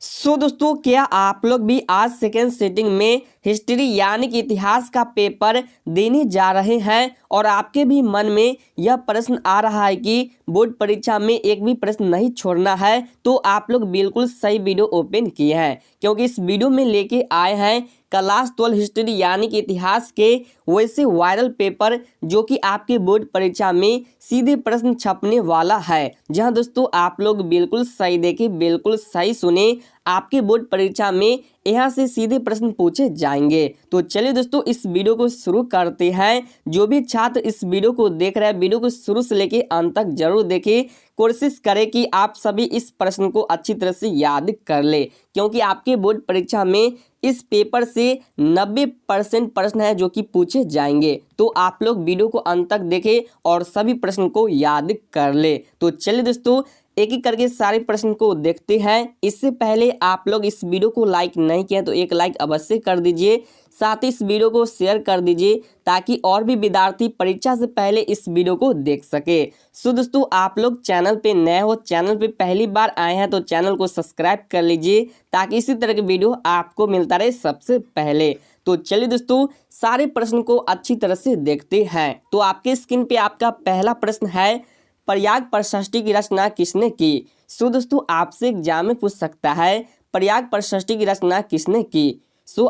दोस्तों, क्या आप लोग भी आज सेकेंड सिटिंग में हिस्ट्री यानी कि इतिहास का पेपर देने जा रहे हैं और आपके भी मन में यह प्रश्न आ रहा है कि बोर्ड परीक्षा में एक भी प्रश्न नहीं छोड़ना है, तो आप लोग बिल्कुल सही वीडियो ओपन किए हैं, क्योंकि इस वीडियो में लेके आए हैं क्लास 12 हिस्ट्री यानी कि इतिहास के वैसे वायरल पेपर जो कि आपके बोर्ड परीक्षा में सीधे प्रश्न छपने वाला है। जहां दोस्तों आप लोग बिल्कुल सही देखें, बिल्कुल सही सुने, आपके बोर्ड परीक्षा में यहाँ से सीधे प्रश्न पूछे जाएंगे। तो चलिए दोस्तों, इस वीडियो को शुरू करते हैं। जो भी छात्र इस वीडियो को देख रहे हैं, वीडियो को शुरू से लेके अंत तक जरूर देखें। कोशिश करें कि आप सभी इस प्रश्न को अच्छी तरह से याद कर ले, क्योंकि आपके बोर्ड परीक्षा में इस पेपर से 90% प्रश्न है जो कि पूछे जाएंगे। तो आप लोग वीडियो को अंत तक देखें और सभी प्रश्न को याद कर ले। तो चलिए दोस्तों, एक एक करके सारे प्रश्न को देखते हैं। इससे पहले आप लोग इस वीडियो को लाइक नहीं किए तो एक लाइक अवश्य कर दीजिए, साथ ही इस वीडियो को शेयर कर दीजिए ताकि और भी विद्यार्थी परीक्षा से पहले इस वीडियो को देख सके। दोस्तों, आप लोग चैनल पे नए हो, चैनल पे पहली बार आए हैं तो चैनल को सब्सक्राइब कर लीजिए ताकि इसी तरह के वीडियो आपको मिलता रहे सबसे पहले। तो चलिए दोस्तों, सारे प्रश्न को अच्छी तरह से देखते हैं। तो आपके स्क्रीन पे आपका पहला प्रश्न है, प्रयाग प्रशस्ति की रचना किसने की? दोस्तों, आपसे एग्जाम में पूछ सकता है प्रयाग प्रशस्ति की रचना किसने की।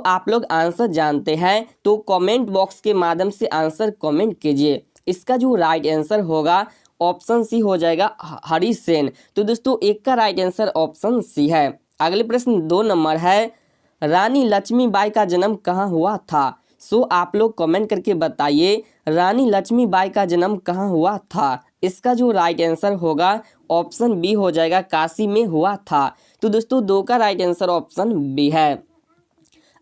आप लोग आंसर जानते हैं तो कमेंट बॉक्स के माध्यम से आंसर कमेंट कीजिए। इसका जो राइट आंसर होगा ऑप्शन सी हो जाएगा, हरिसेन। तो दोस्तों, एक का राइट आंसर ऑप्शन सी है। अगले प्रश्न 2 नंबर है, रानी लक्ष्मीबाई का जन्म कहाँ हुआ था? आप लोग कमेंट करके बताइए रानी लक्ष्मीबाई का जन्म कहाँ हुआ था। इसका जो राइट आंसर होगा ऑप्शन बी हो जाएगा, काशी में हुआ था। तो दोस्तों, 2 का राइट आंसर ऑप्शन बी है।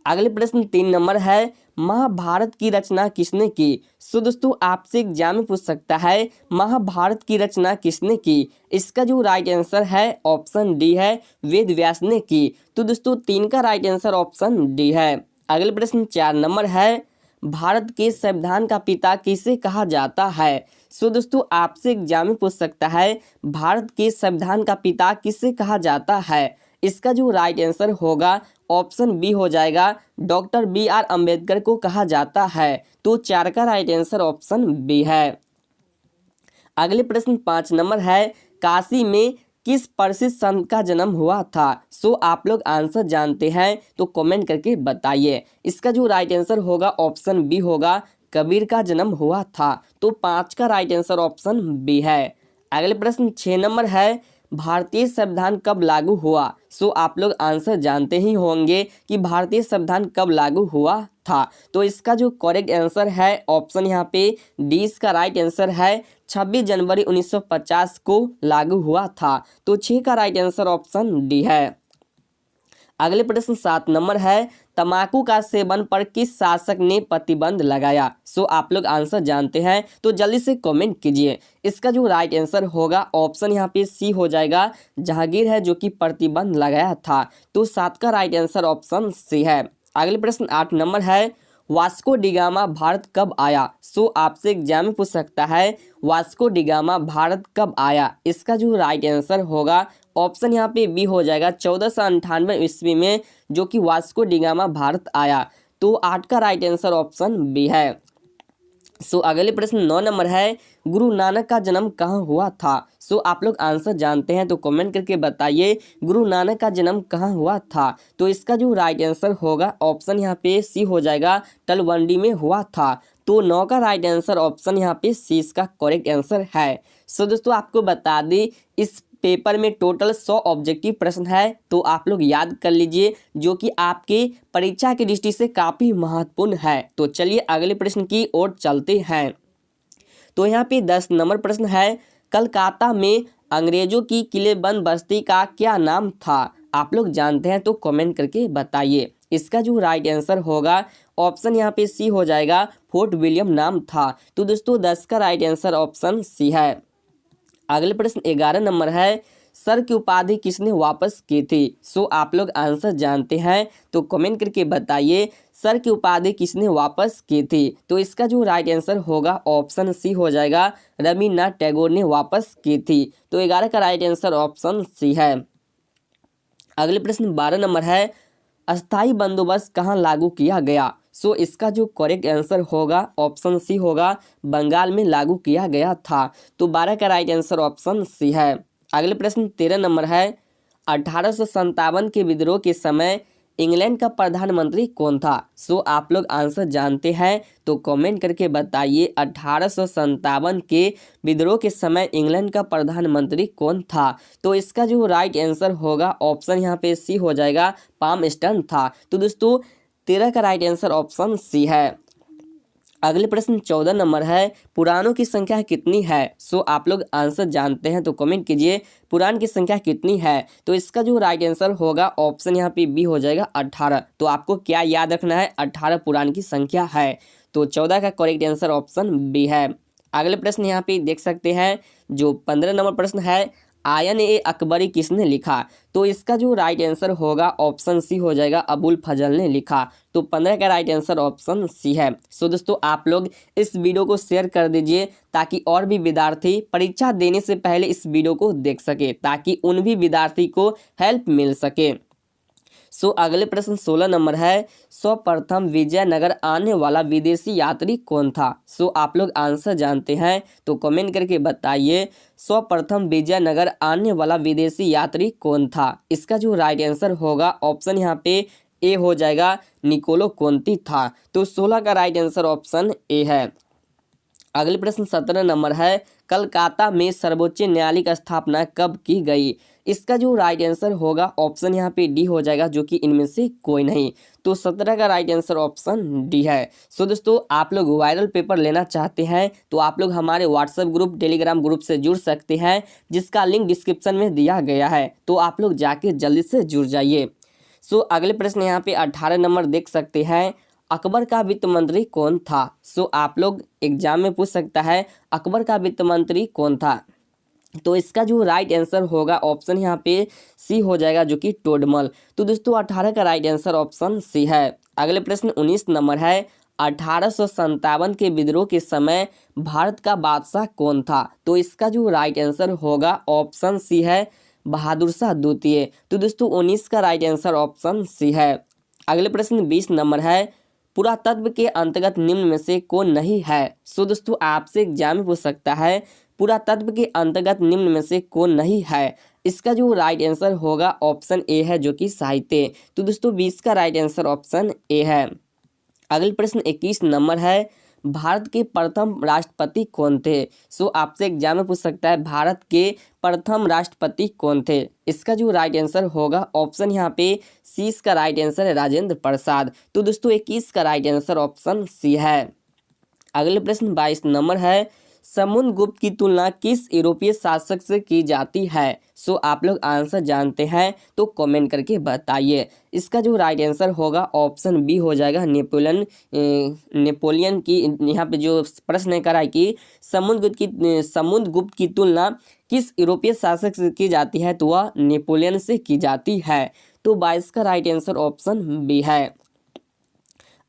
अगले प्रश्न 3 नंबर है, महाभारत की रचना किसने की? दोस्तों, आपसे एग्जाम में पूछ सकता है महाभारत की रचना किसने की। इसका जो राइट आंसर है ऑप्शन डी है, वेद व्यास ने की। तो दोस्तों, 3 का राइट आंसर ऑप्शन डी है। अगले प्रश्न 4 नंबर है, भारत के संविधान का पिता किसे कहा जाता है? दोस्तों, आपसे एग्जाम में पूछ सकता है भारत के संविधान का पिता किसे कहा जाता है। इसका जो राइट आंसर होगा ऑप्शन बी हो जाएगा, डॉक्टर BR अम्बेडकर को कहा जाता है। तो 4 का राइट आंसर ऑप्शन बी है। अगले प्रश्न 5 नंबर है, काशी में किस प्रसिद्ध संत का जन्म हुआ था? आप लोग आंसर जानते हैं तो कमेंट करके बताइए। इसका जो राइट आंसर होगा ऑप्शन बी होगा, कबीर का जन्म हुआ था। तो 5 का राइट आंसर ऑप्शन बी है। अगले प्रश्न 6 नंबर है, भारतीय संविधान कब लागू हुआ? आप लोग आंसर जानते ही होंगे कि भारतीय संविधान कब लागू हुआ था। तो इसका जो करेक्ट आंसर है ऑप्शन यहाँ पे डी इसका राइट आंसर है, 26 जनवरी 1950 को लागू हुआ था। तो 6 का राइट आंसर ऑप्शन डी है। अगले प्रश्न 7 नंबर है, तंबाकू का सेवन पर किस शासक ने प्रतिबंध लगाया? आप लोग आंसर जानते हैं तो जल्दी से कमेंट कीजिए। इसका जो राइट आंसर होगा ऑप्शन यहाँ पे सी हो जाएगा, जहांगीर है जो कि प्रतिबंध लगाया था। तो 7 का राइट आंसर ऑप्शन सी है। अगले प्रश्न 8 नंबर है, वास्को डिगामा भारत कब आया? आपसे एग्जाम में पूछ सकता है वास्को डिगामा भारत कब आया। इसका जो राइट आंसर होगा ऑप्शन यहाँ पे बी हो जाएगा, 1498 ईस्वी में जो कि वास्को डिगामा भारत आया। तो 8 का राइट आंसर ऑप्शन बी है। अगले प्रश्न 9 नंबर है, गुरु नानक का जन्म कहाँ हुआ था? आप लोग आंसर जानते हैं तो कमेंट करके बताइए गुरु नानक का जन्म कहाँ हुआ था। तो इसका जो राइट आंसर होगा ऑप्शन यहाँ पे सी हो जाएगा, तलवंडी में हुआ था। तो 9 का राइट आंसर ऑप्शन यहाँ पे सी इसका करेक्ट आंसर है। दोस्तों, आपको बता दें इस पेपर में टोटल 100 ऑब्जेक्टिव प्रश्न है, तो आप लोग याद कर लीजिए, जो कि आपके परीक्षा की दृष्टि से काफ़ी महत्वपूर्ण है। तो चलिए अगले प्रश्न की ओर चलते हैं। तो यहाँ पे 10 नंबर प्रश्न है, कलकत्ता में अंग्रेजों की किलेबंद बस्ती का क्या नाम था? आप लोग जानते हैं तो कमेंट करके बताइए। इसका जो राइट आंसर होगा ऑप्शन यहाँ पे सी हो जाएगा, फोर्ट विलियम नाम था। तो दोस्तों, 10 का राइट आंसर ऑप्शन सी है। अगले प्रश्न 11 नंबर है, सर की उपाधि किसने वापस की थी? आप लोग आंसर जानते हैं तो कमेंट करके बताइए सर की उपाधि किसने वापस की थी। तो इसका जो राइट आंसर होगा ऑप्शन सी हो जाएगा, रविन्द्रनाथ टैगोर ने वापस की थी। तो 11 का राइट आंसर ऑप्शन सी है। अगले प्रश्न 12 नंबर है, अस्थाई बंदोबस्त कहाँ लागू किया गया? सो इसका जो करेक्ट आंसर होगा ऑप्शन सी होगा, बंगाल में लागू किया गया था। तो 12 का राइट आंसर ऑप्शन सी है। अगले प्रश्न 13 नंबर है, 1857 के विद्रोह के समय इंग्लैंड का प्रधानमंत्री कौन था? सो आप लोग आंसर जानते हैं तो कमेंट करके बताइए, 1857 के विद्रोह के समय इंग्लैंड का प्रधानमंत्री कौन था? तो इसका जो राइट आंसर होगा ऑप्शन यहाँ पे सी हो जाएगा, पामस्टन था। तो दोस्तों 13 का राइट आंसर ऑप्शन सी है। अगले प्रश्न 14 नंबर है, पुराणों की संख्या कितनी है? सो आप लोग आंसर जानते हैं तो कमेंट कीजिए, पुराण की संख्या कितनी है? तो इसका जो राइट आंसर होगा ऑप्शन यहाँ पे बी हो जाएगा, 18। तो आपको क्या याद रखना है, 18 पुराण की संख्या है। तो 14 का करेक्ट आंसर ऑप्शन बी है। अगले प्रश्न यहाँ पे देख सकते हैं, जो 15 नंबर प्रश्न है, आयन ए अकबरी किसने लिखा? तो इसका जो राइट आंसर होगा ऑप्शन सी हो जाएगा, अबुल फजल ने लिखा। तो 15 का राइट आंसर ऑप्शन सी है। सो दोस्तों आप लोग इस वीडियो को शेयर कर दीजिए ताकि और भी विद्यार्थी परीक्षा देने से पहले इस वीडियो को देख सके, ताकि उन भी विद्यार्थी को हेल्प मिल सके। सो अगले प्रश्न 16 नंबर है, सर्वप्रथम विजयनगर आने वाला विदेशी यात्री कौन था? सो आप लोग आंसर जानते हैं तो कमेंट करके बताइए, सर्वप्रथम विजयनगर आने वाला विदेशी यात्री कौन था? इसका जो राइट आंसर होगा ऑप्शन यहाँ पे ए हो जाएगा, निकोलो कोंती था। तो 16 का राइट आंसर ऑप्शन ए है। अगले प्रश्न 17 नंबर है, कलकाता में सर्वोच्च न्यायालय की स्थापना कब की गई? इसका जो राइट आंसर होगा ऑप्शन यहाँ पे डी हो जाएगा, जो कि इनमें से कोई नहीं। तो 17 का राइट आंसर ऑप्शन डी है। सो दोस्तों आप लोग वायरल पेपर लेना चाहते हैं तो आप लोग हमारे व्हाट्सएप ग्रुप, टेलीग्राम ग्रुप से जुड़ सकते हैं, जिसका लिंक डिस्क्रिप्शन में दिया गया है। तो आप लोग जाके जल्दी से जुड़ जाइए। सो अगले प्रश्न यहाँ पे 18 नंबर देख सकते हैं, अकबर का वित्त मंत्री कौन था? सो आप लोग एग्जाम में पूछ सकता है, अकबर का वित्त मंत्री कौन था? तो इसका जो राइट आंसर होगा ऑप्शन यहाँ पे सी हो जाएगा, जो कि टोडरमल। तो दोस्तों 18 का राइट आंसर ऑप्शन सी है। अगले प्रश्न 19 नंबर है, 1857 के विद्रोह के समय भारत का बादशाह कौन था? तो इसका जो राइट आंसर होगा ऑप्शन सी है, बहादुर शाह द्वितीय। तो दोस्तों 19 का राइट आंसर ऑप्शन सी है। अगले प्रश्न 20 नंबर है, पुरातत्व के अंतर्गत निम्न में से कौन नहीं है? सो दोस्तों आपसे एग्जाम में पूछ सकता है, पुरातत्व के अंतर्गत निम्न में से कौन नहीं है? इसका जो राइट आंसर होगा ऑप्शन ए है, जो कि साहित्य। तो दोस्तों 20 का राइट आंसर ऑप्शन ए है। अगले प्रश्न 21 नंबर है, भारत के प्रथम राष्ट्रपति कौन थे? सो आपसे एग्जाम में पूछ सकता है, भारत के प्रथम राष्ट्रपति कौन थे? इसका जो राइट आंसर होगा ऑप्शन यहाँ पे सी का राइट आंसर है, राजेंद्र प्रसाद। तो दोस्तों 21 का राइट आंसर ऑप्शन सी है। अगले प्रश्न 22 नंबर है, समुद्रगुप्त की तुलना किस यूरोपीय शासक से की जाती है? सो आप लोग आंसर जानते हैं तो कमेंट करके बताइए। इसका जो राइट आंसर होगा ऑप्शन बी हो जाएगा, नेपोलियन की। यहाँ पे जो प्रश्न करा है कि समुद्रगुप्त की तुलना किस यूरोपीय शासक से की जाती है, तो वह नेपोलियन से की जाती है। तो 22 का राइट आंसर ऑप्शन बी है।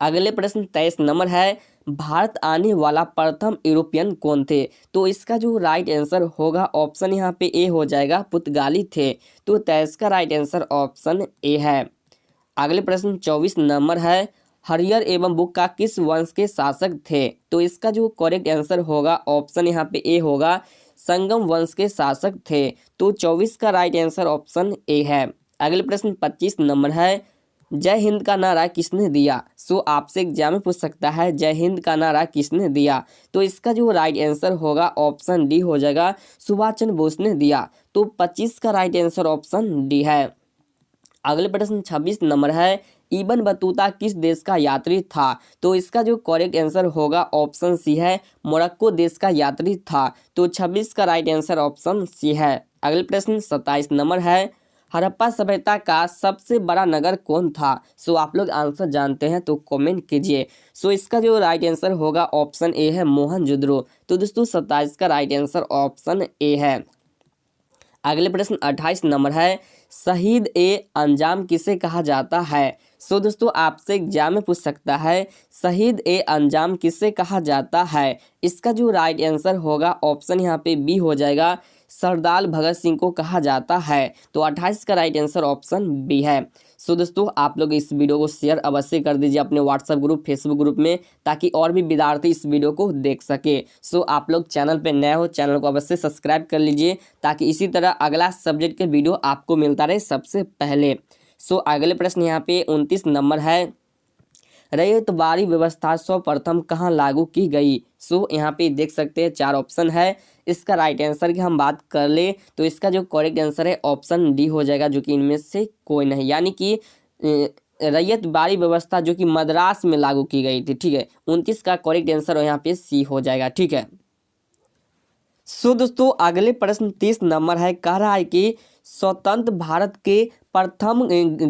अगले प्रश्न 23 नंबर है, भारत आने वाला प्रथम यूरोपियन कौन थे? तो इसका जो राइट आंसर होगा ऑप्शन यहाँ पे ए हो जाएगा, पुर्तगाली थे। तो 23 का राइट आंसर ऑप्शन ए है। अगले प्रश्न 24 नंबर है, हरियर एवं बुक्का किस वंश के शासक थे? तो इसका जो करेक्ट आंसर होगा ऑप्शन यहाँ पे ए होगा, संगम वंश के शासक थे। तो 24 का राइट आंसर ऑप्शन ए है। अगले प्रश्न 25 नंबर है, जय हिंद का नारा किसने दिया? सो आपसे एग्जाम में पूछ सकता है, जय हिंद का नारा किसने दिया? तो इसका जो राइट आंसर होगा ऑप्शन डी हो जाएगा, सुभाष चंद्र बोस ने दिया। तो 25 का राइट आंसर ऑप्शन डी है। अगले प्रश्न 26 नंबर है, इब्न बतूता किस देश का यात्री था? तो इसका जो करेक्ट आंसर होगा ऑप्शन सी है, मोरक्को देश का यात्री था। तो 26 का राइट आंसर ऑप्शन सी है। अगले प्रश्न 27 नंबर है, हड़प्पा सभ्यता का सबसे बड़ा नगर कौन था? सो आप लोग आंसर जानते हैं तो कमेंट कीजिए। सो इसका जो राइट आंसर होगा ऑप्शन ए है, मोहनजोदड़ो। तो दोस्तों 27 का राइट आंसर ऑप्शन ए है। अगले प्रश्न 28 नंबर है, शहीद ए अंजाम किसे कहा जाता है? सो दोस्तों आपसे एग्जाम में पूछ सकता है शहीद ए अंजाम किसे कहा जाता है। इसका जो राइट आंसर होगा ऑप्शन यहाँ पे बी हो जाएगा, सरदार भगत सिंह को कहा जाता है। तो 28 का राइट आंसर ऑप्शन बी है। सो दोस्तों आप लोग इस वीडियो को शेयर अवश्य कर दीजिए अपने व्हाट्सएप ग्रुप, फेसबुक ग्रुप में, ताकि और भी विद्यार्थी इस वीडियो को देख सके। सो आप लोग चैनल पे नए हो, चैनल को अवश्य सब्सक्राइब कर लीजिए, ताकि इसी तरह अगला सब्जेक्ट के वीडियो आपको मिलता रहे सबसे पहले। सो अगले प्रश्न यहाँ पे 29 नंबर है, रैयतवाड़ी व्यवस्था सर्वप्रथम कहाँ लागू की गई। सो यहाँ पे देख सकते हैं 4 ऑप्शन है। इसका राइट आंसर की हम बात कर ले तो इसका जो करेक्ट आंसर है ऑप्शन डी हो जाएगा, जो कि इनमें से कोई नहीं, यानी कि रैयतवाड़ी व्यवस्था जो कि मद्रास में लागू की गई थी। ठीक है, 29 का करेक्ट आंसर यहाँ पे सी हो जाएगा। ठीक है। सो दोस्तों अगले प्रश्न 30 नंबर है, कह रहा है कि स्वतंत्र भारत के प्रथम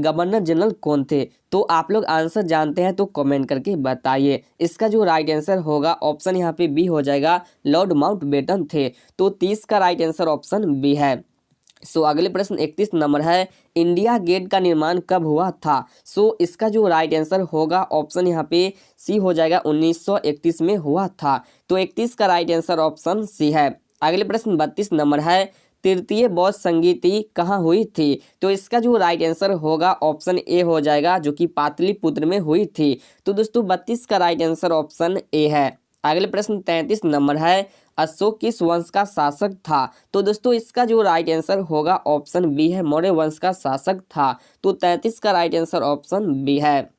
गवर्नर जनरल कौन थे। तो आप लोग आंसर जानते हैं तो कमेंट करके बताइए। इसका जो राइट आंसर होगा ऑप्शन यहाँ पे बी हो जाएगा, लॉर्ड माउंटबेटन थे। तो 30 का राइट आंसर ऑप्शन बी है। सो अगले प्रश्न 31 नंबर है, इंडिया गेट का निर्माण कब हुआ था। सो इसका जो राइट आंसर होगा ऑप्शन यहाँ पे सी हो जाएगा, 1931 में हुआ था। तो 31 का राइट आंसर ऑप्शन सी है। अगले प्रश्न 32 नंबर है, तृतीय बौद्ध संगीति कहाँ हुई थी। तो इसका जो राइट आंसर होगा ऑप्शन ए हो जाएगा, जो कि पाटलिपुत्र में हुई थी। तो दोस्तों 32 का राइट आंसर ऑप्शन ए है। अगले प्रश्न 33 नंबर है, अशोक किस वंश का शासक था। तो दोस्तों इसका जो राइट आंसर होगा ऑप्शन बी है, मौर्य वंश का शासक था। तो 33 का राइट आंसर ऑप्शन बी है।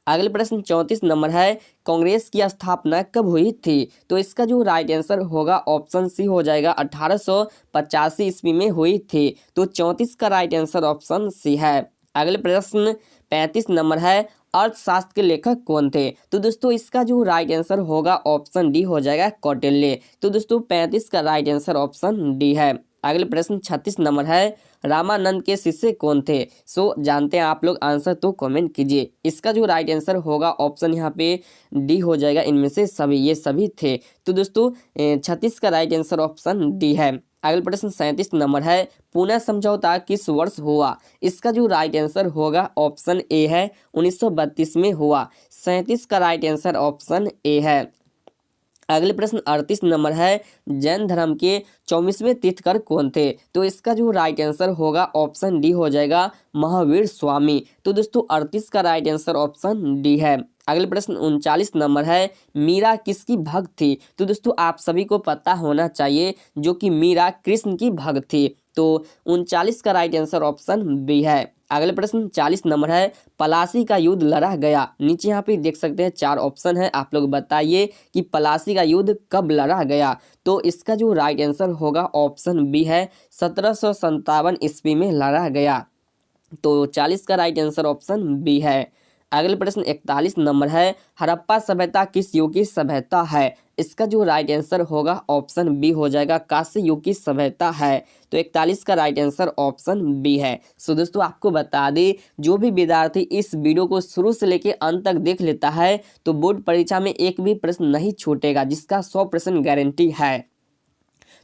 अगले प्रश्न 34 नंबर है, कांग्रेस की स्थापना कब हुई थी। तो इसका जो राइट आंसर होगा ऑप्शन सी हो जाएगा, 1885 ईस्वी में हुई थी। तो 34 का राइट आंसर ऑप्शन सी है। अगले प्रश्न 35 नंबर है, अर्थशास्त्र के लेखक कौन थे। तो दोस्तों इसका जो राइट आंसर होगा ऑप्शन डी हो जाएगा, कौटिल्य। तो दोस्तों 35 का राइट आंसर ऑप्शन डी है। अगले प्रश्न 36 नंबर है, रामानंद के शिष्य कौन थे। सो जानते हैं आप लोग आंसर तो कमेंट कीजिए। इसका जो राइट आंसर होगा ऑप्शन यहाँ पे डी हो जाएगा, इनमें से सभी, ये सभी थे। तो दोस्तों 36 का राइट आंसर ऑप्शन डी है। अगले प्रश्न 37 नंबर है, पुणे समझौता किस वर्ष हुआ। इसका जो राइट आंसर होगा ऑप्शन ए है, 1932 में हुआ। 37 का राइट आंसर ऑप्शन ए है। अगले प्रश्न 38 नंबर है, जैन धर्म के 24वें तीर्थकर कौन थे। तो इसका जो राइट आंसर होगा ऑप्शन डी हो जाएगा, महावीर स्वामी। तो दोस्तों 38 का राइट आंसर ऑप्शन डी है। अगले प्रश्न 39 नंबर है, मीरा किसकी भक्त थी। तो दोस्तों आप सभी को पता होना चाहिए जो कि मीरा कृष्ण की भक्त थी। तो 39 का राइट आंसर ऑप्शन बी है। अगले प्रश्न 40 नंबर है, पलासी का युद्ध लड़ा गया। नीचे यहाँ पे देख सकते हैं 4 ऑप्शन है, आप लोग बताइए कि पलासी का युद्ध कब लड़ा गया। तो इसका जो राइट आंसर होगा ऑप्शन बी है, 1757 ईस्वी में लड़ा गया। तो 40 का राइट आंसर ऑप्शन बी है। अगले प्रश्न 41 नंबर है, हड़प्पा सभ्यता किस युग की सभ्यता है। इसका जो राइट आंसर होगा ऑप्शन बी हो जाएगा, कांस्य युग की सभ्यता है। तो 41 का राइट आंसर ऑप्शन बी है। सो दोस्तों आपको बता दें, जो भी विद्यार्थी इस वीडियो को शुरू से लेकर अंत तक देख लेता है तो बोर्ड परीक्षा में एक भी प्रश्न नहीं छूटेगा, जिसका 100% गारंटी है।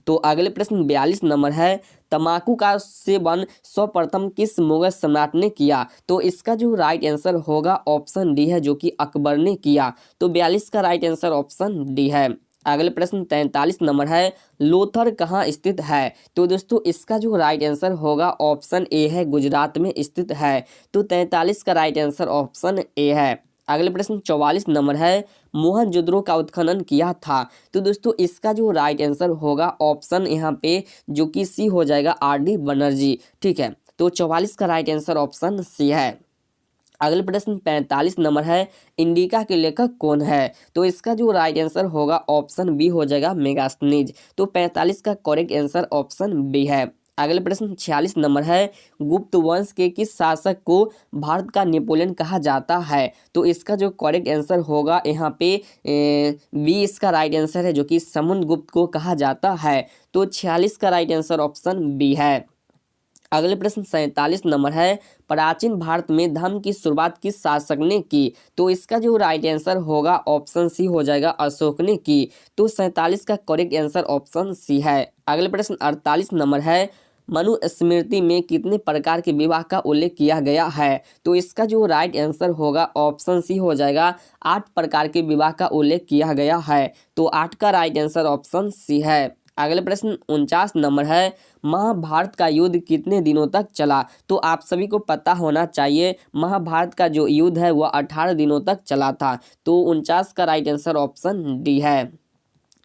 तो अगले प्रश्न 42 नंबर है, तंबाकू का सेवन सर्वप्रथम किस मुगल सम्राट ने किया। तो इसका जो राइट आंसर होगा ऑप्शन डी है, जो कि अकबर ने किया। तो 42 का राइट आंसर ऑप्शन डी है। अगले प्रश्न 43 नंबर है, लोथर कहाँ स्थित है। तो दोस्तों इसका जो राइट आंसर होगा ऑप्शन ए है, गुजरात में स्थित है। तो 43 का राइट आंसर ऑप्शन ए है। अगले प्रश्न 44 नंबर है, मोहनजोदड़ो का उत्खनन किया था। तो दोस्तों इसका जो राइट आंसर होगा ऑप्शन यहाँ पे जो कि सी हो जाएगा, आर.डी. बनर्जी। ठीक है, तो 44 का राइट आंसर ऑप्शन सी है। अगले प्रश्न 45 नंबर है, इंडिका के लेखक कौन है। तो इसका जो राइट आंसर होगा ऑप्शन बी हो जाएगा, मेगास्थनीज। तो 45 का करेक्ट आंसर ऑप्शन बी है। अगले प्रश्न 46 नंबर है, गुप्त वंश के किस शासक को भारत का नेपोलियन कहा जाता है। तो इसका जो करेक्ट आंसर होगा यहाँ पे बी इसका राइट आंसर है, जो कि समुद्रगुप्त को कहा जाता है। तो 46 का राइट आंसर ऑप्शन बी है। अगले प्रश्न 47 नंबर है, प्राचीन भारत में धर्म की शुरुआत किस शासक ने की। तो इसका जो राइट आंसर होगा ऑप्शन सी हो जाएगा, अशोक ने की। तो 47 का करेक्ट आंसर ऑप्शन सी है। अगले प्रश्न 48 नंबर है, मनुस्मृति में कितने प्रकार के विवाह का उल्लेख किया गया है? तो इसका जो राइट आंसर होगा ऑप्शन सी हो जाएगा। 8 प्रकार के विवाह का उल्लेख किया गया है। तो 8 का राइट आंसर ऑप्शन सी है। अगले प्रश्न 49 नंबर है, महाभारत का युद्ध कितने दिनों तक चला? तो आप सभी को पता होना चाहिए महाभारत का जो युद्ध है वह 18 दिनों तक चला था। तो 49 का राइट आंसर ऑप्शन डी है।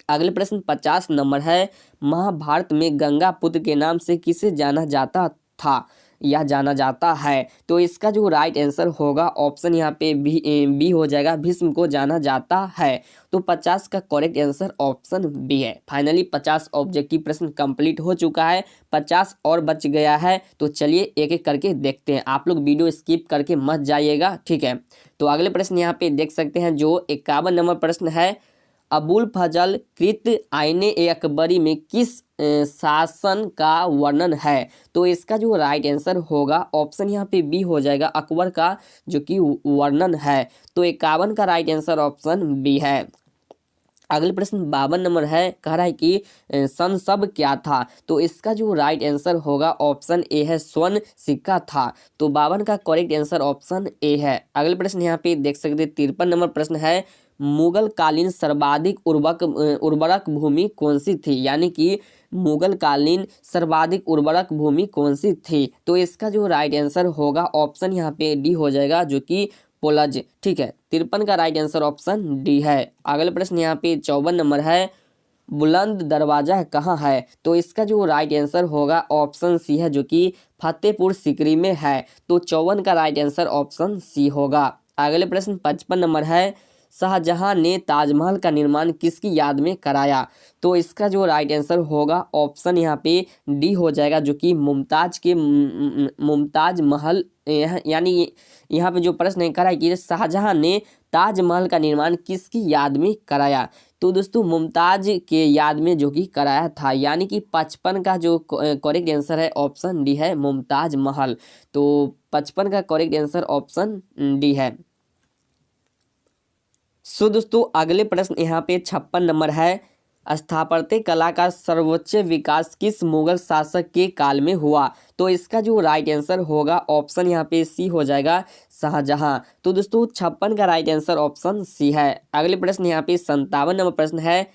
अगले प्रश्न 50 नंबर है, महाभारत में गंगा पुत्र के नाम से किसे जाना जाता था या जाना जाता है? तो इसका जो राइट आंसर होगा ऑप्शन यहाँ पे बी हो जाएगा, भीष्म को जाना जाता है। तो 50 का करेक्ट आंसर ऑप्शन बी है। फाइनली 50 ऑब्जेक्टिव प्रश्न कंप्लीट हो चुका है, 50 और बच गया है। तो चलिए एक एक करके देखते हैं, आप लोग वीडियो स्किप करके मत जाइएगा, ठीक है। तो अगले प्रश्न यहाँ पे देख सकते हैं, जो 51 नंबर प्रश्न है, अबुल फजल कृत आईने ए अकबरी में किस शासन का वर्णन है? तो इसका जो राइट आंसर होगा ऑप्शन यहाँ पे बी हो जाएगा, अकबर का जो कि वर्णन है। तो 51 का राइट आंसर ऑप्शन बी है। अगले प्रश्न 52 नंबर है, कह रहा है कि संसब क्या था? तो इसका जो राइट आंसर होगा ऑप्शन ए है, स्वर्ण सिक्का था। तो 52 का करेक्ट आंसर ऑप्शन ए है। अगले प्रश्न यहाँ पे देख सकते हैं 53 नंबर प्रश्न है, मुगल कालीन सर्वाधिक उर्वरक भूमि कौन सी थी? यानी कि मुगल कालीन सर्वाधिक उर्वरक भूमि कौन सी थी? तो इसका जो राइट आंसर होगा ऑप्शन यहाँ पे डी हो जाएगा, जो कि पोलज, ठीक है। 53 का राइट आंसर ऑप्शन डी है। अगले प्रश्न यहाँ पे 54 नंबर है, बुलंद दरवाजा कहाँ है? तो इसका जो राइट आंसर होगा ऑप्शन सी है, जो कि फतेहपुर सीकरी में है। तो 54 का राइट आंसर ऑप्शन सी होगा। अगले प्रश्न 55 नंबर है, शाहजहां ने ताजमहल का निर्माण किसकी याद में कराया? तो इसका जो राइट आंसर होगा ऑप्शन यहाँ पे डी हो जाएगा, जो कि मुमताज के मुमताज महल, यानी यहाँ पे जो प्रश्न है करा है कि शाहजहां ने ताजमहल का निर्माण किसकी याद में कराया? तो दोस्तों मुमताज के याद में जो कि कराया था, यानी कि 55 का जो करेक्ट आंसर है ऑप्शन डी है, मुमताज महल। तो 55 का करेक्ट आंसर ऑप्शन डी है। सो दोस्तों अगले प्रश्न यहाँ पे 56 नंबर है, स्थापत्य कला का सर्वोच्च विकास किस मुगल शासक के काल में हुआ? तो इसका जो राइट आंसर होगा ऑप्शन यहाँ पे सी हो जाएगा, शाहजहां। तो दोस्तों 56 का राइट आंसर ऑप्शन सी है। अगले प्रश्न यहाँ पे 57 नंबर प्रश्न है,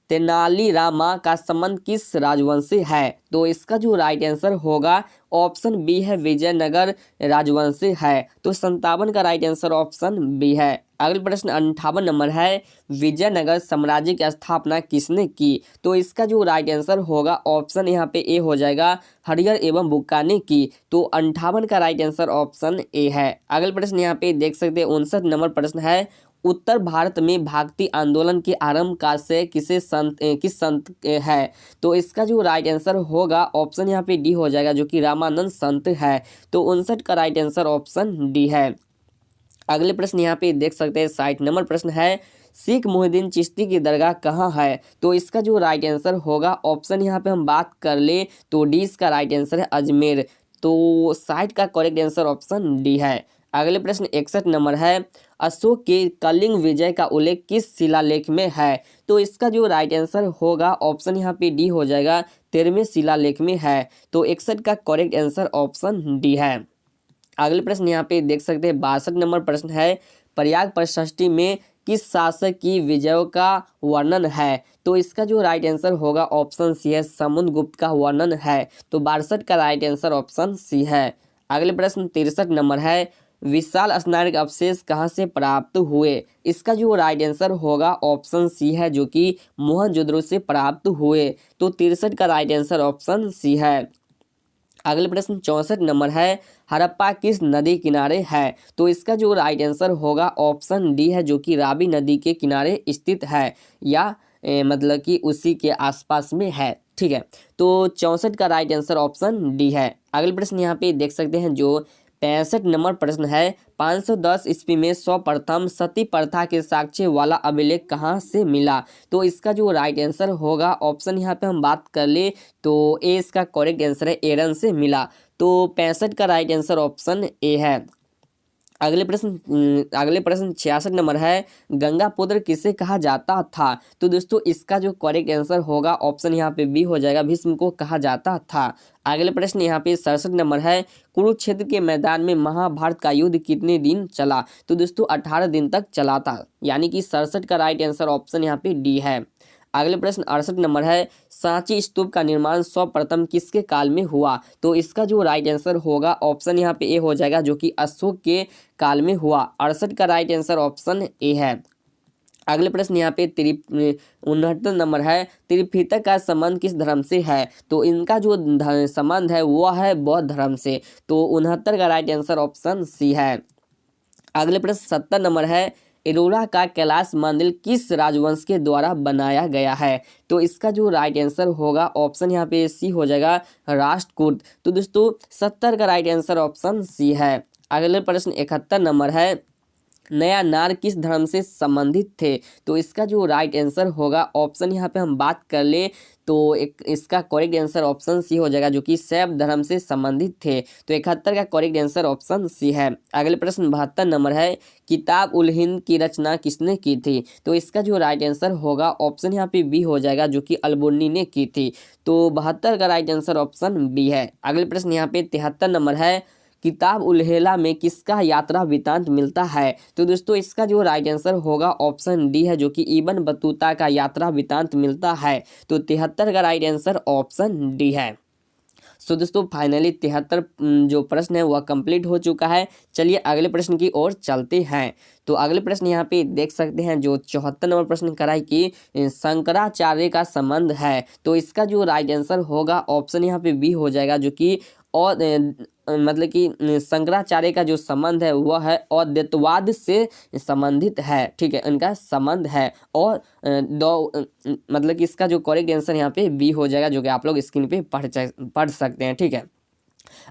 तेनालीरामा का संबंध किस राजवंश से है? तो इसका जो राइट आंसर होगा ऑप्शन बी है, विजयनगर राजवंश से है। तो 57 का राइट आंसर ऑप्शन बी है। अगले प्रश्न 58 नंबर है, विजयनगर साम्राज्य की स्थापना किसने की? तो इसका जो राइट आंसर होगा ऑप्शन यहाँ पे ए हो जाएगा, हरिहर एवं बुक्का ने की। तो 58 का राइट आंसर ऑप्शन ए है। अगले प्रश्न यहाँ पे देख सकते हैं 59 नंबर प्रश्न है, उत्तर भारत में भक्ति आंदोलन के आरंभ का से किस संत है? तो इसका जो राइट आंसर होगा ऑप्शन यहाँ पे डी हो जाएगा, जो कि रामानंद संत है। तो 59 का राइट आंसर ऑप्शन डी है। अगले प्रश्न यहाँ पे देख सकते हैं 60 नंबर प्रश्न है, शेख मोहिउद्दीन चिश्ती की दरगाह कहाँ है? तो इसका जो राइट आंसर होगा ऑप्शन यहाँ पे हम बात कर ले तो डी इसका राइट आंसर है, अजमेर। तो 60 का करेक्ट आंसर ऑप्शन डी है। अगले प्रश्न 61 नंबर है, अशोक के कलिंग विजय का उल्लेख किस शिलालेख में है? तो इसका जो राइट आंसर होगा ऑप्शन यहाँ पे डी हो जाएगा, 13वें शिलालेख में है। तो 61 का करेक्ट आंसर ऑप्शन डी है। अगले प्रश्न यहाँ पे देख सकते हैं 62 नंबर प्रश्न है, प्रयाग प्रशस्ति में किस शासक की विजयों का वर्णन है? तो इसका जो राइट आंसर होगा ऑप्शन सी है, समुद्रगुप्त का वर्णन है। तो 62 का राइट आंसर ऑप्शन सी है। अगले प्रश्न 63 नंबर है, विशाल स्मारक अवशेष कहाँ से प्राप्त हुए? इसका जो राइट आंसर होगा ऑप्शन सी है, जो कि मोहनजोदड़ो से प्राप्त हुए। तो 63 का राइट आंसर ऑप्शन सी है। अगले प्रश्न 64 नंबर है, हड़प्पा किस नदी किनारे है? तो इसका जो राइट आंसर होगा ऑप्शन डी है, जो कि रावी नदी के किनारे स्थित है, या मतलब कि उसी के आसपास में है, ठीक है। तो 64 का राइट आंसर ऑप्शन डी है। अगले प्रश्न यहाँ पे देख सकते हैं जो 65 नंबर प्रश्न है, 510 ईस्वी में सर्वप्रथम सती प्रथा के साक्ष्य वाला अभिलेख कहाँ से मिला? तो इसका जो राइट आंसर होगा ऑप्शन यहाँ पे हम बात कर ले तो ए इसका करेक्ट आंसर है, एरन से मिला। तो 65 का राइट आंसर ऑप्शन ए है। अगले प्रश्न 66 नंबर है, गंगा पुत्र किसे कहा जाता था? तो दोस्तों इसका जो करेक्ट आंसर होगा ऑप्शन यहाँ पे बी हो जाएगा, भीष्म को कहा जाता था। अगले प्रश्न यहाँ पे 67 नंबर है, कुरुक्षेत्र के मैदान में महाभारत का युद्ध कितने दिन चला? तो दोस्तों 18 दिन तक चला था, यानी कि 67 का राइट आंसर ऑप्शन यहाँ पे डी है। अगले प्रश्न 68 नंबर है, सांची स्तूप का निर्माण सर्वप्रथम किसके काल में हुआ? तो इसका जो राइट आंसर होगा ऑप्शन यहाँ पे ए हो जाएगा, जो कि अशोक के काल में हुआ। 68 का राइट आंसर ऑप्शन ए है। अगले प्रश्न यहाँ पे 69 नंबर है, त्रिपिटक का संबंध किस धर्म से है? तो इनका जो संबंध है वह है बौद्ध धर्म से। तो 69 का राइट आंसर ऑप्शन सी है। अगले प्रश्न 70 नंबर है, एलोरा का कैलाश मंदिर किस राजवंश के द्वारा बनाया गया है? तो इसका जो राइट आंसर होगा ऑप्शन यहाँ पे सी हो जाएगा, राष्ट्रकूट। तो दोस्तों 70 का राइट आंसर ऑप्शन सी है। अगले प्रश्न 71 नंबर है, नया नार किस धर्म से संबंधित थे? तो इसका जो राइट आंसर होगा ऑप्शन यहाँ पे हम बात कर ले तो इसका करेक्ट आंसर ऑप्शन सी हो जाएगा, जो कि शैव धर्म से संबंधित थे। तो 71 का करेक्ट आंसर ऑप्शन सी है। अगले प्रश्न 72 नंबर है, किताब उल हिंद की रचना किसने की थी? तो इसका जो राइट आंसर होगा ऑप्शन यहाँ पे बी हो जाएगा, जो कि अलबुर्नी ने की थी। तो 72 का राइट आंसर ऑप्शन बी है। अगले प्रश्न यहाँ पे 73 नंबर है, किताब उल हेला में किसका यात्रा वृतांत मिलता है? तो दोस्तों इसका जो राइट आंसर होगा ऑप्शन डी है, जो कि इब्न बतूता का यात्रा वृतांत मिलता है। तो 73 का राइट आंसर ऑप्शन डी है। सो दोस्तों फाइनली 73 जो प्रश्न है वह कंप्लीट हो चुका है। चलिए अगले प्रश्न की ओर चलते हैं। तो अगले प्रश्न यहाँ पे देख सकते हैं, जो 74 नंबर प्रश्न कराई कि शंकराचार्य का संबंध है। तो इसका जो राइट आंसर होगा ऑप्शन यहाँ पे बी हो जाएगा, जो कि और मतलब कि शंकराचार्य का जो संबंध है वह है अद्वैतवाद से संबंधित है। ठीक है, इनका संबंध है। और मतलब कि इसका जो करेक्ट आंसर यहाँ पे बी हो जाएगा, जो कि आप लोग स्क्रीन पे पढ़ सकते हैं। ठीक है,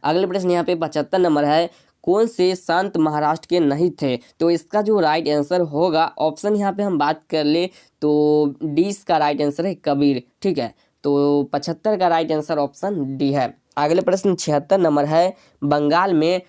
अगले प्रश्न यहाँ पे 75 नंबर है, कौन से संत महाराष्ट्र के नहीं थे? तो इसका जो राइट आंसर होगा ऑप्शन यहाँ पे हम बात कर ले तो डी का राइट आंसर है कबीर। ठीक है, तो 75 का राइट आंसर ऑप्शन डी है। अगले प्रश्न 76 नंबर है, बंगाल में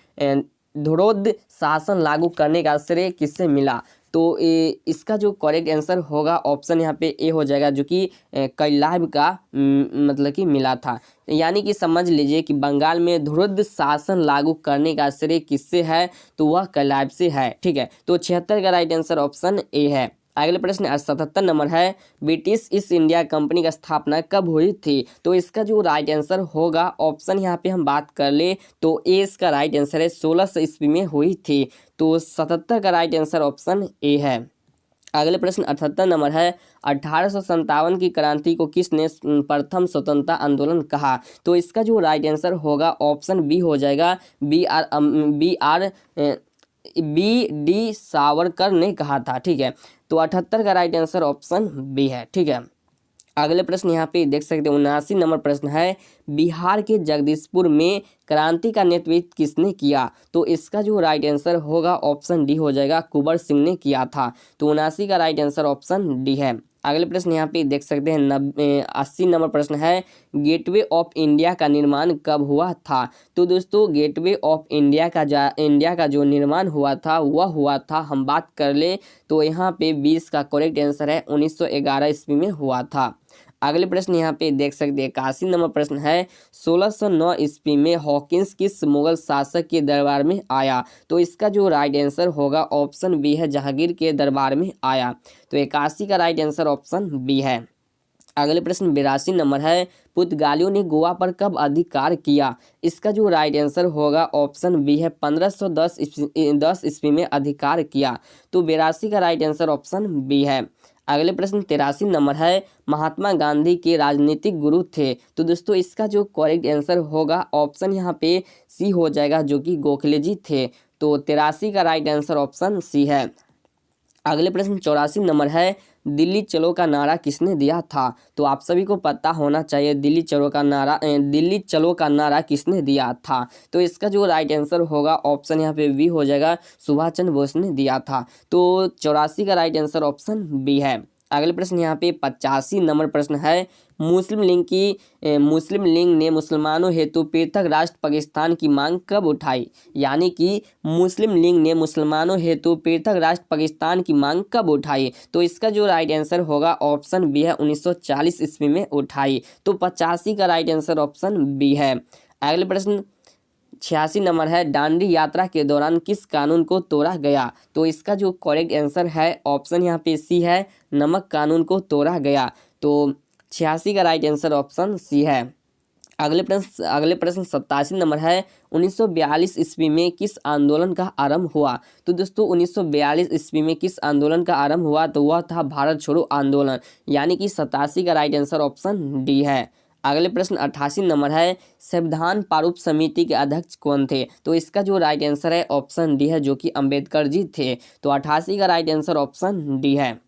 ध्रुव शासन लागू करने का श्रेय किससे मिला? तो इसका जो करेक्ट आंसर होगा ऑप्शन यहाँ पे ए हो जाएगा, जो कि कैलाब का मतलब कि मिला था। यानी कि समझ लीजिए कि बंगाल में ध्रुव शासन लागू करने का श्रेय किससे है? तो वह कैलाब से है। ठीक है, तो 76 का राइट आंसर ऑप्शन ए है। अगले प्रश्न 77 नंबर है, ब्रिटिश ईस्ट इंडिया कंपनी की स्थापना कब हुई थी? तो इसका जो राइट आंसर होगा ऑप्शन यहाँ पे हम बात कर ले तो ए इसका राइट आंसर है 1600 ईस्वी में हुई थी। तो 77 का राइट आंसर ऑप्शन ए है। अगले प्रश्न 78 नंबर है, 1857 की क्रांति को किसने प्रथम स्वतंत्रता आंदोलन कहा? तो इसका जो राइट आंसर होगा ऑप्शन बी हो जाएगा, बी डी सावरकर ने कहा था। ठीक है, तो 78 का राइट आंसर ऑप्शन बी है। ठीक है, अगले प्रश्न यहाँ पे देख सकते हैं 79 नंबर प्रश्न है, बिहार के जगदीशपुर में क्रांति का नेतृत्व किसने किया? तो इसका जो राइट आंसर होगा ऑप्शन डी हो जाएगा, कुंवर सिंह ने किया था। तो 79 का राइट आंसर ऑप्शन डी है। अगले प्रश्न यहाँ पे देख सकते हैं 80 नंबर प्रश्न है, गेटवे ऑफ इंडिया का निर्माण कब हुआ था? तो दोस्तों गेटवे ऑफ इंडिया का जो निर्माण हुआ था वह हुआ था, हम बात कर ले तो यहाँ पे 20 का करेक्ट आंसर है 1911 ईस्वी में हुआ था। अगले प्रश्न यहाँ पे देख सकते हैं 81 नंबर प्रश्न है, 1609 ईस्वी में हॉकिंस किस मुगल शासक के दरबार में आया? तो इसका जो राइट आंसर होगा ऑप्शन बी है, जहांगीर के दरबार में आया। तो 81 का राइट आंसर ऑप्शन बी है। अगले प्रश्न 82 नंबर है, पुर्तगालियों ने गोवा पर कब अधिकार किया? इसका जो राइट आंसर होगा ऑप्शन बी है, 1510 ईस्वी में अधिकार किया। तो 82 का राइट आंसर ऑप्शन बी है। अगले प्रश्न 83 नंबर है, महात्मा गांधी के राजनीतिक गुरु थे? तो दोस्तों इसका जो करेक्ट आंसर होगा ऑप्शन यहाँ पे सी हो जाएगा, जो कि गोखले जी थे। तो 83 का राइट आंसर ऑप्शन सी है। अगले प्रश्न 84 नंबर है, दिल्ली चलो का नारा किसने दिया था? तो आप सभी को पता होना चाहिए दिल्ली चलो का नारा किसने दिया था। तो इसका जो राइट आंसर होगा ऑप्शन यहाँ पे बी हो जाएगा, सुभाष चंद्र बोस ने दिया था। तो 84 का राइट आंसर ऑप्शन बी है। अगले प्रश्न यहाँ पे 85 नंबर प्रश्न है, मुस्लिम लीग ने मुसलमानों हेतु पृथक राष्ट्र पाकिस्तान की मांग कब उठाई? यानी कि मुस्लिम लीग ने मुसलमानों हेतु पृथक राष्ट्र पाकिस्तान की मांग कब उठाई? तो इसका जो राइट आंसर होगा ऑप्शन बी है, 1940 ईस्वी में उठाई। तो 85 का राइट आंसर ऑप्शन बी है। अगले प्रश्न 86 नंबर है, दांडी यात्रा के दौरान किस कानून को तोड़ा गया? तो इसका जो करेक्ट आंसर है ऑप्शन यहाँ पे सी है, नमक कानून को तोड़ा गया। तो 86 का राइट आंसर ऑप्शन सी है। अगले प्रश्न 87 नंबर है, 1942 ईस्वी में किस आंदोलन का आरंभ हुआ? तो दोस्तों 1942 ईस्वी में किस आंदोलन का आरंभ हुआ? तो वह था भारत छोड़ो आंदोलन, यानी कि 87 का राइट आंसर ऑप्शन डी है। अगले प्रश्न 88 नंबर है, संविधान प्रारूप समिति के अध्यक्ष कौन थे? तो इसका जो राइट आंसर है ऑप्शन डी है, जो कि अंबेडकर जी थे। तो 88 का राइट आंसर ऑप्शन डी है।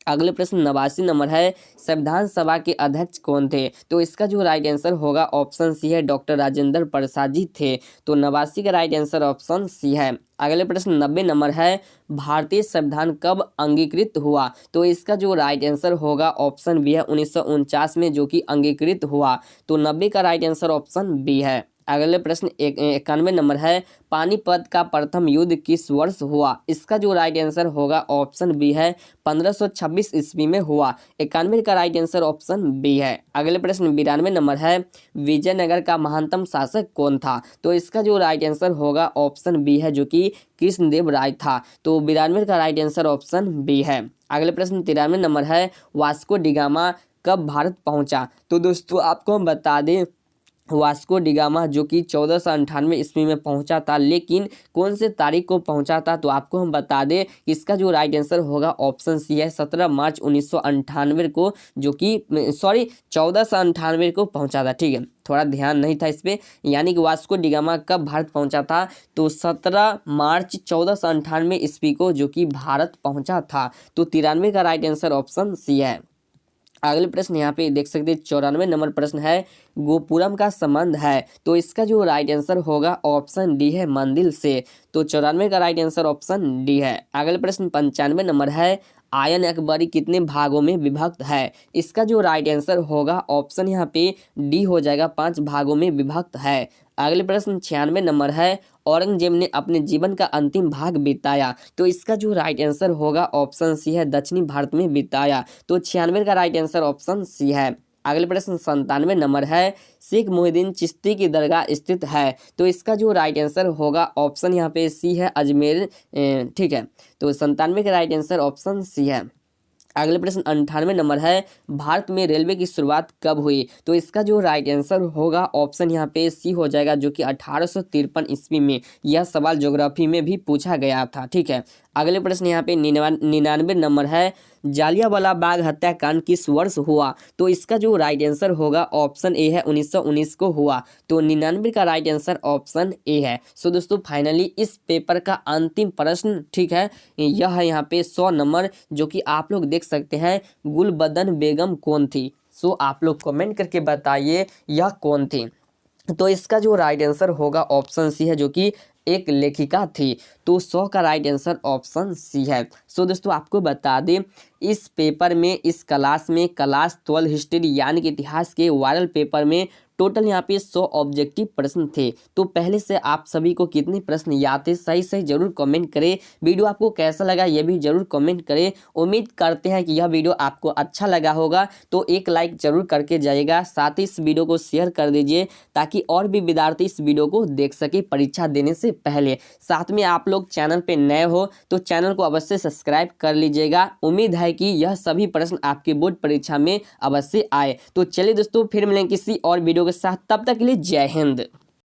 अगले प्रश्न 89 नंबर है, संविधान सभा के अध्यक्ष कौन थे? तो इसका जो राइट आंसर होगा ऑप्शन सी है, डॉक्टर राजेंद्र प्रसाद जी थे। तो 89 का राइट आंसर ऑप्शन सी है। अगले प्रश्न 90 नंबर है, भारतीय संविधान कब अंगीकृत हुआ? तो इसका जो राइट आंसर होगा ऑप्शन बी है, 1949 में, जो कि अंगीकृत हुआ। तो 90 का राइट आंसर ऑप्शन बी है। अगले प्रश्न 91 नंबर है, पानीपत का प्रथम युद्ध किस वर्ष हुआ? इसका जो राइट आंसर होगा ऑप्शन बी है, 1526 ईस्वी में हुआ। 91 का राइट आंसर ऑप्शन बी है। अगले प्रश्न 92 नंबर है, विजयनगर का महानतम शासक कौन था? तो इसका जो राइट आंसर होगा ऑप्शन बी है, जो कि कृष्णदेव राय था। तो 92 का राइट आंसर ऑप्शन बी है। अगले प्रश्न 93 नंबर है, वास्को डिगामा कब भारत पहुंचा? तो दोस्तों आपको हम बता दें, वास्को डिगामा जो कि 1498 ईस्वी में पहुंचा था, लेकिन कौन से तारीख को पहुंचा था? तो आपको हम बता दें, इसका जो राइट आंसर होगा ऑप्शन सी है, 17 मार्च 1998 को, जो कि 1498 को पहुंचा था। ठीक है, थोड़ा ध्यान नहीं था इस पर। यानी कि वास्को डिगामा कब भारत पहुंचा था? तो 17 मार्च 1498 ईस्वी को, जो कि भारत पहुंचा था। तो 93 का राइट आंसर ऑप्शन सी है। अगले प्रश्न यहाँ पे देख सकते हैं, 94 नंबर प्रश्न है, गोपुरम का संबंध है? तो इसका जो राइट आंसर होगा ऑप्शन डी है, मंदिर से। तो 94 का राइट आंसर ऑप्शन डी है। अगले प्रश्न 95 नंबर है, आयन अकबरी कितने भागों में विभक्त है? इसका जो राइट आंसर होगा ऑप्शन यहाँ पे डी हो जाएगा, 5 भागों में विभक्त है। अगले प्रश्न 96 नंबर है, औरंगजेब ने अपने जीवन का अंतिम भाग बिताया? तो इसका जो राइट आंसर होगा ऑप्शन सी है, दक्षिणी भारत में बिताया। तो 96 का राइट आंसर ऑप्शन सी है। अगले प्रश्न 97 नंबर है, शेख मोहिउद्दीन चिश्ती की दरगाह स्थित है? तो इसका जो राइट आंसर होगा ऑप्शन यहाँ पे सी है, अजमेर। ठीक है, तो 97 का राइट आंसर ऑप्शन सी है। अगले प्रश्न 98 नंबर है, भारत में रेलवे की शुरुआत कब हुई? तो इसका जो राइट आंसर होगा ऑप्शन यहाँ पे सी हो जाएगा, जो कि 1853 ईस्वी में। यह सवाल ज्योग्राफी में भी पूछा गया था। ठीक है, अगले प्रश्न यहाँ पे 99 नंबर है, जालियांवाला बाग हत्याकांड किस वर्ष हुआ? तो इसका जो राइट आंसर होगा ऑप्शन ए है, 1919 को हुआ। तो 99 का राइट आंसर ऑप्शन ए है। सो दोस्तों फाइनली इस पेपर का अंतिम प्रश्न, ठीक है, यह है यहाँ पे 100 नंबर, जो कि आप लोग देख सकते हैं, गुलबदन बेगम कौन थी? सो आप लोग कमेंट करके बताइए यह कौन थी। तो इसका जो राइट आंसर होगा ऑप्शन सी है, जो कि एक लेखिका थी। तो 100 का राइट आंसर ऑप्शन सी है। सो दोस्तों आपको बता दें, इस पेपर में, इस क्लास में, क्लास 12 हिस्ट्री यानी कि इतिहास के वायरल पेपर में टोटल यहाँ पे 100 ऑब्जेक्टिव प्रश्न थे। तो पहले से आप सभी को कितने प्रश्न याद थे, सही सही जरूर कमेंट करें। वीडियो आपको कैसा लगा ये भी जरूर कमेंट करें। उम्मीद करते हैं कि यह वीडियो आपको अच्छा लगा होगा, तो एक लाइक जरूर करके जाइएगा। साथ ही इस वीडियो को शेयर कर दीजिए, ताकि और भी विद्यार्थी इस वीडियो को देख सके परीक्षा देने से पहले। साथ में आप लोग चैनल पे नए हो तो चैनल को अवश्य सब्सक्राइब कर लीजिएगा। उम्मीद है कि यह सभी प्रश्न आपके बोर्ड परीक्षा में अवश्य आए। तो चलिए दोस्तों, फिर मिलेंगे किसी और वीडियो के साथ। तब तक के लिए जय हिंद।